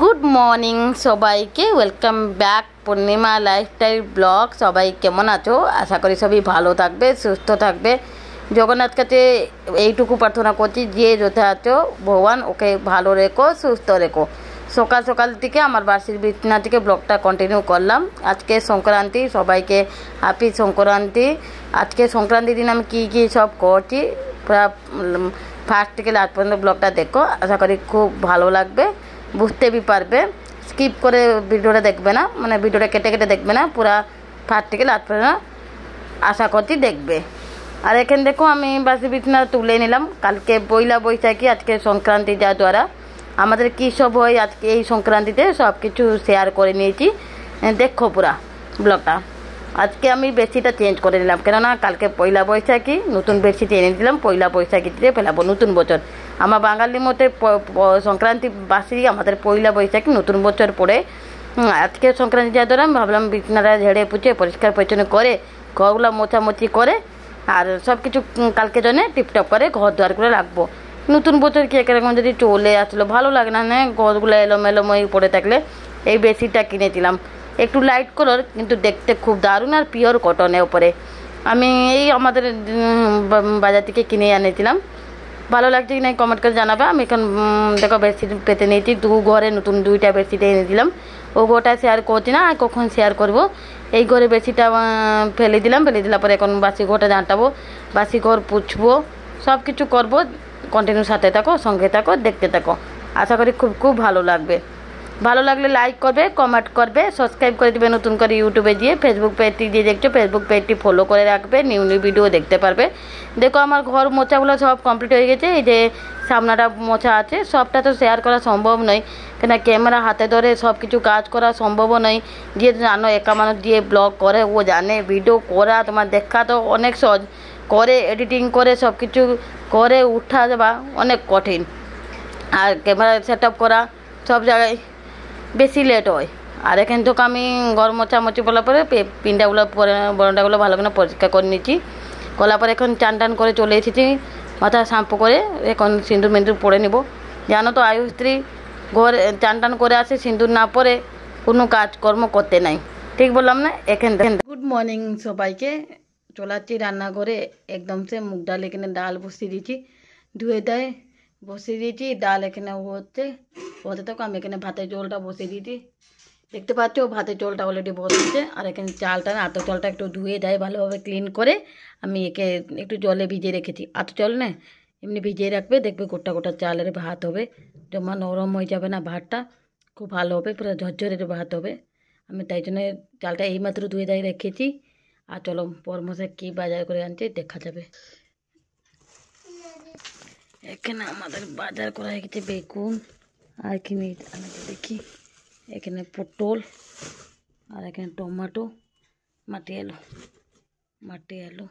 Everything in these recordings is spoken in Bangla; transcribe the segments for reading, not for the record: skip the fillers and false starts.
গুড মর্নিং সবাইকে, ওয়েলকাম ব্যাক পূর্ণিমা লাইফস্টাইল ব্লগ। সবাই কেমন আছো? আশা করি সবাই ভালো থাকবে, সুস্থ থাকবে। জগন্নাথ কাছে এইটুকু প্রার্থনা করছি, যে যথা আছো ভগবান ওকে ভালো রেখো, সুস্থ রেখো। সকাল সকাল থেকে আমার বাসির বিছনা থেকে ব্লগটা কন্টিনিউ করলাম। আজকে সংক্রান্তি, সবাইকে হ্যাপি সংক্রান্তি। আজকে সংক্রান্তির দিন আমি কী কী সব করছি পুরো ফার্স্ট থেকে লাস্ট পর্যন্ত ব্লগটা দেখো। আশা করি খুব ভালো লাগবে, বুঝতে বি পারবে। স্কিপ করে ভিডিওটা দেখবে না, মানে ভিডিওটা কেটে কেটে দেখবে না, পুরা ফার্স্ট থেকে লাস্ট পর্যন্ত আশা করছি দেখবে। আর এখানে দেখো আমি বাসি বিছনা তুলে নিলাম। কালকে পয়লা বৈশাখী, আজকে সংক্রান্তি, যা দ্বারা আমাদের কী সব হয় আজকে এই সংক্রান্তিতে সব কিছু শেয়ার করে নিয়েছি। দেখো পুরা ব্লগটা। আজকে আমি বেডশিটটা চেঞ্জ করে নিলাম, কেননা কালকে পয়লা বৈশাখী, নতুন বেডশিট এনে দিলাম। পয়লা বৈশাখীতে ফেলাবো নতুন বছর। আমার বাঙালির মধ্যে সংক্রান্তি বাসি আমাদের পয়লা বৈশাখী, নতুন বছর পড়ে। আজকে সংক্রান্তি যা ধরে আমি ভাবলাম বিছনাটা ঝেড়ে পুছে পরিষ্কার পরিচ্ছন্ন করে ঘরগুলো মোছামুছি করে আর সব কিছু কালকে জন্য টিপটপ করে ঘর দুয়ার করে রাখবো। নতুন বছর কে এরকম যদি চলে আসলো ভালো লাগে না, ঘরগুলো এলোমেলোময় পড়ে থাকলে। এই বেডশিটটা কিনেছিলাম, একটু লাইট কালার কিন্তু দেখতে খুব দারুণ আর পিওর কটনের উপরে। আমি এই আমাদের বাজার থেকে কিনে এনেছিলাম। ভালো লাগছে কি না কমেন্ট করে জানাবে। আমি এখন দেখো বেডশিট পেতে নিয়েছি, ঘরে নতুন দুইটা বেডশিট এনেছিলাম। ও ঘরটা শেয়ার করছি না, আর কখন শেয়ার করব। এই ঘরে বেডশিটটা ফেলে দিলাম, পরে এখন বাসি ঘরটা ঝাঁটাবো, বাসি ঘর পুছবো, সব কিছু করবো। কন্টিনিউ সাথে থাকো, সঙ্গে থাকো, দেখতে থাকো। আশা করি খুব খুব ভালো লাগবে। ভালো লাগলে লাইক করবে, কমেন্ট করবে, সাবস্ক্রাইব করে দেবে নতুন করে ইউটিউবে গিয়ে। ফেসবুক পেজটি যে দেখছো ফেসবুক পেজটি ফলো করে রাখবে, নিউ নিউ ভিডিও দেখতে পারবে। দেখো আমার ঘর মোছাগুলো সব কমপ্লিট হয়ে গেছে। এই যে সামনাটা মোছা আছে, সবটা তো শেয়ার করা সম্ভব নয়, কেন ক্যামেরা হাতে ধরে সব কিছু কাজ করা সম্ভবও নয়। যে জানো একা মানুষ দিয়ে ব্লগ করে ও জানে ভিডিও করা তোমার দেখা তো অনেক সহজ, করে এডিটিং করে সব কিছু করে উঠা যাবা অনেক কঠিন। আর ক্যামেরা সেট আপ করা সব জায়গায় বেশি লেট হয়। আর এখান থেকে আমি ঘর মোছামুছি বলার পরে পিন্ডাগুলো বরন্ডাগুলো ভালো করে পরিষ্কার করে নিচ্ছি। করার পরে এখন চান টান করে চলে এসেছি, মাথা শ্যাম্পু করে এখন সিঁদুর মিন্দুর পরে নিব। জানো তো আয়ু স্ত্রী ঘর চান টান করে আসে, সিঁদুর না পরে কোনো কাজকর্ম করতে নাই, ঠিক বললাম না? এখান গুড মর্নিং সবাইকে। চলে যাচ্ছি রান্নাঘরে। একদম সে মুগ ডাল এখানে ডাল বসিয়ে দিয়েছি, ধুয়ে দেয় বসিয়ে দিয়েছি। ডাল এখানে হতে থাকো, আমি এখানে ভাতের জলটা বসিয়ে দিয়েছি। দেখতে পাচ্ছ ভাতের জলটা অলরেডি বসেছে। আর এখানে চালটা না, আতপ চালটা একটু ধুয়ে দেয় ভালোভাবে ক্লিন করে আমি একে একটু জলে ভিজিয়ে রেখেছি। আতপ চাল না এমনি ভিজিয়ে রাখবে, দেখবে গোটা গোটা চালের ভাত হবে, জমা নরম হয়ে যাবে না, ভাতটা খুব ভালো হবে, পুরো ঝরঝরের ভাত হবে। আমি তাই জন্য চালটা এইমাত্র ধুয়ে দেয় রেখেছি। আর চলো পরমশাই কী বাজার করে আনছে দেখা যাবে। এখানে আমাদের বাজার করা হয়ে গেছে বেগুন আর কি আনাতে দেখি। এখানে পটল আর এখানে টমেটো, মাটি আলু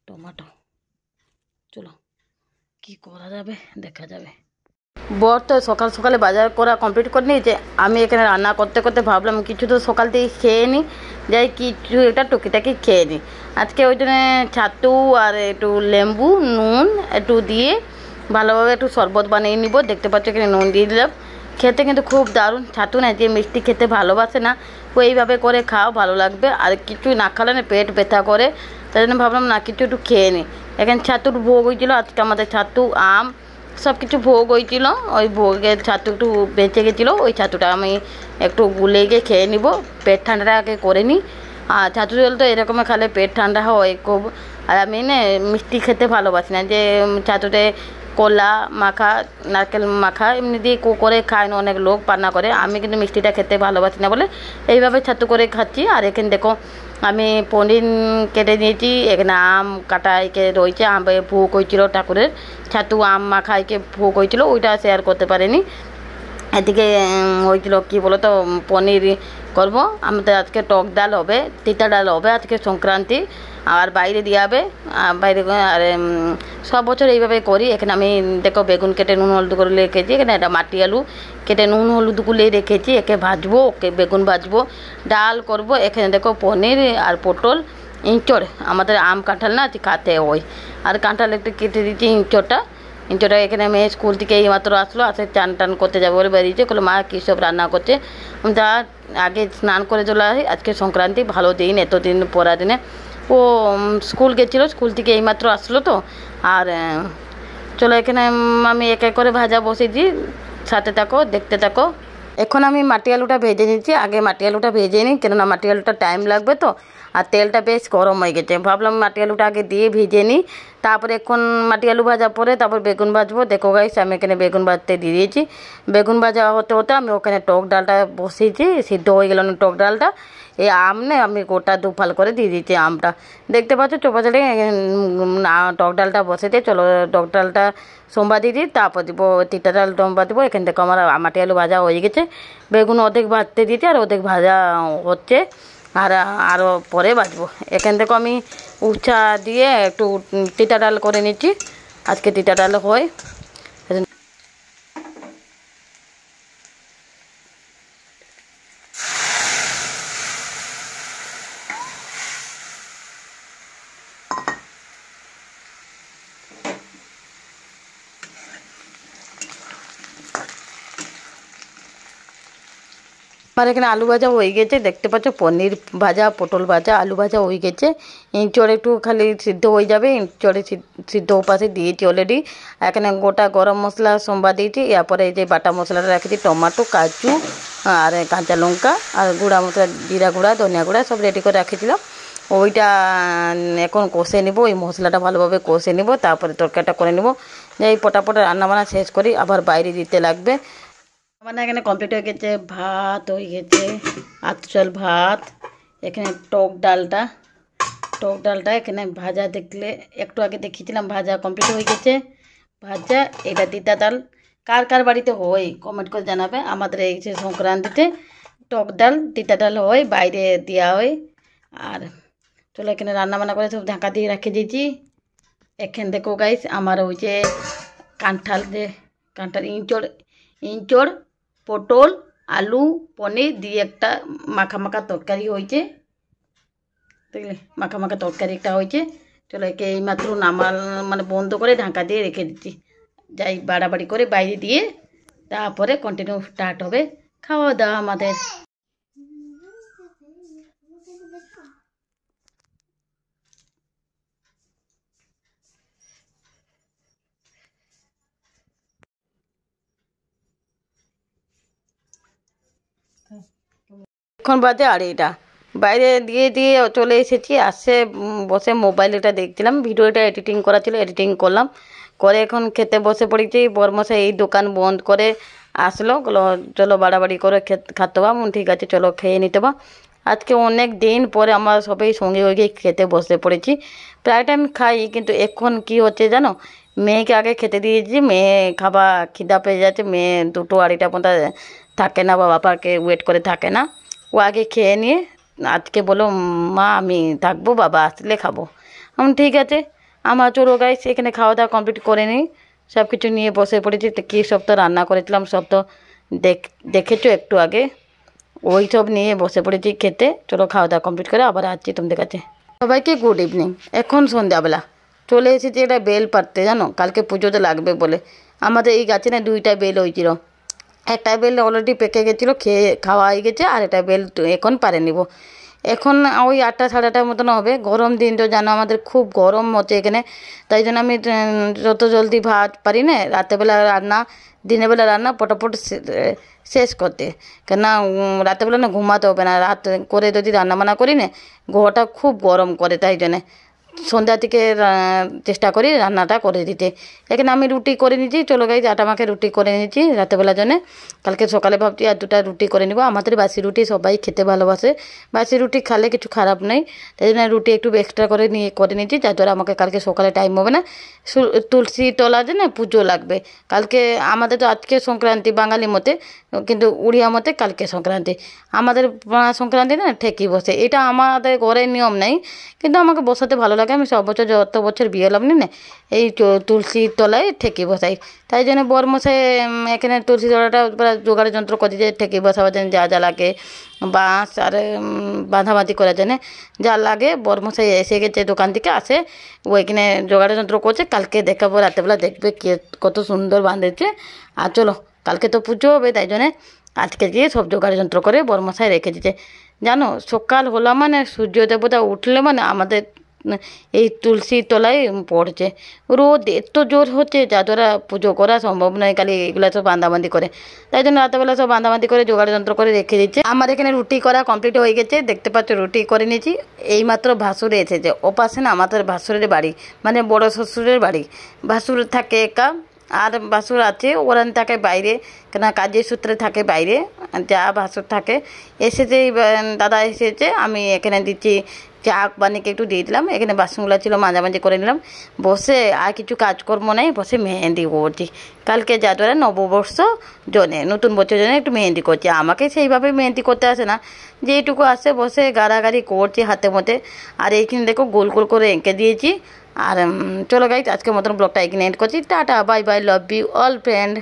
টমেটো। চলো কি করা যাবে দেখা যাবে। বর তো সকাল সকালে বাজার করা কমপ্লিট করে নিয়েছে। আমি এখানে রান্না করতে করতে ভাবলাম কিছু তো সকাল থেকে খেয়ে নিই, যাই কিছু একটা টুকিটাকি খেয়ে নিই। আজকে ওই জন্য ছাতু আর একটু লেম্বু নুন একটু দিয়ে ভালোভাবে একটু শরবত বানিয়ে নিব। দেখতে পাচ্ছ এখানে নুন দিয়ে দিলাম। খেতে কিন্তু খুব দারুণ। ছাতু না যে মিষ্টি খেতে ভালোবাসে না ও এইভাবে করে খাও, ভালো লাগবে। আর কিছু না খেলে না পেট ব্যথা করে, তাই জন্য ভাবলাম না কিছু একটু খেয়ে নিই। এখানে ছাতুর ভোগ হয়েছিল আজকে, আমাদের ছাতু আম সব কিছু ভোগ হয়েছিল। ওই ভোগের ছাতু একটু বেঁচে গেছিলো, ওই ছাতুটা আমি একটু গুলে গিয়ে খেয়ে নিব, পেট ঠান্ডাটা আগে করে নিই। আর ছাতু জল তো এরকমের খালে পেট ঠান্ডা হয় খুব। আর আমি না মিষ্টি খেতে ভালোবাসি না, যে ছাতুতে কলা মাখা নারকেল মাখা এমনি দিয়ে করে খায় না অনেক লোক পান্না করে, আমি কিন্তু মিষ্টিটা খেতে ভালোবাসি না বলে এইভাবে ছাতু করে খাচ্ছি। আর এখানে দেখো আমি পনির কেটে নিয়েছি, এখানে আম কাটা একে রয়েছে, আম ভোগ হয়েছিল ঠাকুরের, ছাতু আম মাখা একে ভোগ হয়েছিল, ওইটা শেয়ার করতে পারিনি। এদিকে হয়েছিল কী বলো তো পনির করবো। আমাদের আজকে টক ডাল হবে, তিতা ডাল হবে, আজকে সংক্রান্তি। আর বাইরে দিয়ে হবে, বাইরে আর সব বছর এইভাবে করি। এখানে আমি দেখো বেগুন কেটে নুন হলুদ করে রেখেছি, এখানে একটা মাটি আলু কেটে নুন হলুদ গুলে রেখেছি, একে ভাজবো, ওকে বেগুন ভাজবো, ডাল করব। এখানে দেখো পনির আর পটল ইঁচড়, আমাদের আম কাঁঠাল না খাতে হয়, আর কাঁঠাল একটু কেটে দিচ্ছি ইঁচড়টা ইঞ্চটা এখানে মেয়ে স্কুল থেকে এইমাত্র আসলো, আসে চান টান করতে যাবো বলে বেরিয়েছে। বলে মা কী সব রান্না করছে। যা আগে স্নান করে চলে আসি, আজকে সংক্রান্তি, ভালো দিন, এতদিন পরা দিনে। ও স্কুল গেছিলো, স্কুল থেকে এইমাত্র আসলো তো। আর চলো এখানে আমি এক এক করে ভাজা বসিয়েছি, সাথে থাকো, দেখতে থাকো। এখন আমি মাটি আলুটা ভেজে নিচ্ছি। আগে মাটি আলুটা ভেজে নিই, কেননা মাটি আলুটা টাইম লাগবে তো। আর তেলটা বেশ গরম হয়ে গেছে, ভাবলাম মাটি আলুটা আগে দিয়ে ভিজে নিই। তারপরে এখন মাটি আলু ভাজা পরে তারপর বেগুন ভাজবো। দেখো গাইস, আমি এখানে বেগুন ভাজতে দিয়ে দিয়েছি। বেগুন ভাজা হতে হতে আমি ওখানে টক ডালটা বসিয়েছি, সিদ্ধ হয়ে গেল না টক ডালটা। এই আম নে আমি গোটা দুফাল করে দিয়ে দিয়েছি আমটা, দেখতে পাচ্ছ চোপা চলে। টক ডালটা বসেছে, চলো টক ডালটা সোমবার দিয়ে দিই, তারপর দিব তিনটা ডাল সোমবার দেবো। এখান থেকে আমার মাটি আলু ভাজা হয়ে গেছে। বেগুন অর্ধেক ভাজতে দিয়েছি আর অর্ধেক ভাজা হচ্ছে, আর আরও পরে ভাজবো। এখান থেকে আমি উচ্ছা দিয়ে একটু তিতা ডাল করে নিচ্ছি, আজকে তিতা ডাল হয়। আমার এখানে আলু ভাজা হয়ে গেছে, দেখতে পাচ্ছ পনির ভাজা, পটল ভাজা, আলু ভাজা হয়ে গেছে। ইঁচড় একটু খালি সিদ্ধ হয়ে যাবে, ইঁচড়ে সিদ্ধ ওপাশে দিয়েছি অলরেডি। এখানে গোটা গরম মশলা সোমবার দিয়েছি, এরপরে এই যে বাটা মশলাটা রেখেছি, টমাটো, কাজু আর কাঁচা লঙ্কা আর গুঁড়া মশলা, জিরা গুঁড়া, ধনিয়া গুঁড়া সব রেডি করে রেখেছিলাম। ওইটা এখন কষে নেব, ওই মশলাটা ভালোভাবে কষে নেব, তারপরে তরকারিটা করে নেব। এই পটাপট রান্নাবান্না শেষ করি, আবার বাইরে দিতে লাগবে। আমার এখানে কমপ্লিট হয়ে গেছে, ভাত হয়ে গেছে, আতচাল ভাত। এখানে টক ডালটা এখানে ভাজা, দেখলে একটু আগে দেখিয়েছিলাম ভাজা কমপ্লিট হয়ে গেছে। ভাজা এটা তিতা ডাল, কার কার বাড়িতে হয় কমেন্ট করে জানাবে। আমাদের এই যে সংক্রান্তিতে টক ডাল তিতা ডাল হয়, বাইরে দেওয়া হয়। আর চলো এখানে রান্নাবান্না করে সব ঢাকা দিয়ে রেখে দিয়েছি। এখান দেখো গাইস, আমার ওই যে কাঁঠাল ইঁচড় পটল আলু পনির দিয়ে একটা মাখা মাখা তরকারি হয়েছে, বুঝলে, মাখা মাখা তরকারি একটা হয়েছে। চলো একে এইমাত্র নামাল মানে বন্ধ করে ঢাকা দিয়ে রেখে দিচ্ছি, যাই বাড়াবাড়ি করে বাইরে দিয়ে, তারপরে কন্টিনিউ স্টার্ট হবে খাওয়া দাওয়া আমাদের। এখন বাজে আড়াইটা, বাইরে দিয়ে দিয়ে চলে এসেছি। আসে বসে মোবাইলটা দেখছিলাম, ভিডিওটা এডিটিং করা ছিল, এডিটিং করলাম, করে এখন খেতে বসে পড়েছি। বরমশাই এই দোকান বন্ধ করে আসলো, চলো বাড়াবাড়ি করে খাতে হবা। ঠিক আছে চলো খেয়ে নিতে বা। আজকে অনেক দিন পরে আমরা সবাই সঙ্গে হয়ে গিয়ে খেতে বসে পড়েছি। প্রায় টাইম খাই, কিন্তু এখন কি হচ্ছে জানো, মেয়েকে আগে খেতে দিয়েছি, মেয়ে খাবার খিদা পেয়ে যাচ্ছে। মেয়ে 2টো আড়াইটা পর্যন্ত থাকে না, বা বাবাকে ওয়েট করে থাকে না, ও আগে খেয়ে নিয়ে আজকে বলো মা আমি থাকবো, বাবা আসলে খাবো। আমি ঠিক আছে, আমার চলো গাইস এখানে খাওয়া দাওয়া কমপ্লিট করে নিই। সব কিছু নিয়ে বসে পড়েছি। তো কী সব তো রান্না করেছিলাম সব তো দেখেছো একটু আগে, ওই সব নিয়ে বসে পড়েছি খেতে। চলো খাওয়া দাওয়া কমপ্লিট করে আবার আসছি তোমাদের কাছে। সবাইকে গুড ইভিনিং। এখন সন্ধ্যাবেলা চলে এসেছি এটা বেল পাড়তে, জানো কালকে পুজোতে লাগবে বলে। আমাদের এই গাছে না 2টা বেল হয়েছিল, একটা বেল অলরেডি পেকে গেছিলো, খাওয়া হয়ে গেছে, আর একটা বেল এখন পারে নিব। এখন ওই 8টা সাড়ে 8টার মতন হবে। গরম দিন তো জানো আমাদের খুব গরম হচ্ছে এখানে, তাই জন্য আমি যত জলদি ভাত পারি না, রাতেরবেলা রান্না দিনের বেলা রান্না পটাপট শেষ করতে, কেননা রাতেরবেলা না ঘুমাতে হবে না, রাত করে যদি রান্না বান্না করি না ঘরটা খুব গরম করে, তাই জন্যে সন্ধ্যা থেকে চেষ্টা করি রান্নাটা করে দিতে। এখানে আমি রুটি করে নিচ্ছি, চলো গাইজ আটা মাখে রুটি করে নিচ্ছি রাতেরবেলার জন্যে। কালকে সকালে ভাবছি আর 2টা রুটি করে নিব। আমাদের বাসি রুটি সবাই খেতে ভালোবাসে, বাসি রুটি খেলে কিছু খারাপ নেই, তাই জন্য রুটি একটু এক্সট্রা করে নিচ্ছি, যার দ্বারা আমাকে কালকে সকালে টাইম হবে না। তুলসী তলা যে না পুজো লাগবে কালকে। আমাদের তো আজকে সংক্রান্তি বাঙালি মতে, কিন্তু উড়িয়া মতে কালকে সংক্রান্তি। আমাদের সংক্রান্তি না ঠেকি বসে, এটা আমাদের ঘরের নিয়ম নেই, কিন্তু আমাকে বসাতে ভালো লাগে। লাগে আমি সব বছর যত বছর বিয়ে হলাম না এই তুলসীর তলায় ঠেকি বসাই। তাই জন্য বরমশাই এখানে তুলসী তলাটা জোগাড় যন্ত্র করে যে ঠেকি বসাবার জন্য যা যা লাগে, বাঁশ আর বাঁধাবাঁধি করার জন্য যা লাগে, বরমশাই এসে গেছে দোকান থেকে আসে ওইখানে জোগাড় যন্ত্র করছে। কালকে দেখাবো, রাতেবেলা দেখবে কত সুন্দর বাঁধেছে। আর চলো, কালকে তো পুজো হবে, তাই জন্যে আজকে গিয়ে সব জোগাড় যন্ত্র করে বরমশাই রেখে দিচ্ছে। জানো, সকাল হলো মানে সূর্য দেবতা উঠলে মানে আমাদের এই তুলসীর তলায় পড়ছে। রোদ এত জোর হচ্ছে যা দ্বারা পুজো করা সম্ভব নয়, খালি এগুলো সব বাঁধাবাঁধি করে। তাই জন্য রাতেবেলা সব বাঁধাবাঁধি করে জোগাড় যন্ত্র করে রেখে দিচ্ছে। আমার এখানে রুটি করা কমপ্লিট হয়ে গেছে, দেখতে পাচ্ছ রুটি করে নিয়েছি। এইমাত্র ভাসুরে এসেছে, ও পাশে না আমাদের ভাসুরের বাড়ি, মানে বড় শ্বশুরের বাড়ি। ভাসুর থাকে একা, আর ভাসুর আছে ওরান থাকে বাইরে, কেন কাজের সূত্রে থাকে বাইরে, যা ভাসুর থাকে। এসেছে দাদা এসেছে, আমি এখানে দিচ্ছি চা বানিয়ে একটু দিয়ে দিলাম। এখানে বাসনগুলো ছিল মাঝামাঝি করে নিলাম। বসে আর কিছু কাজকর্ম নেই, বসে মেহেন্দি করছি। কালকে যা ধরে নববর্ষ জন্যে, নতুন বছর জন্য একটু মেহেন্দি করছি। আমাকে সেইভাবে মেহেন্দি করতে আসে না, যেইটুকু আসে বসে গাড়াগাড়ি করছি হাতে মতে। আর এইখানে দেখো গোল গোল করে এঁকে দিয়েছি। আর চলো গাইজ, আজকের মতন ব্লগটা এখানে এন্ড করছি। Tata, bye bye, love you all friend.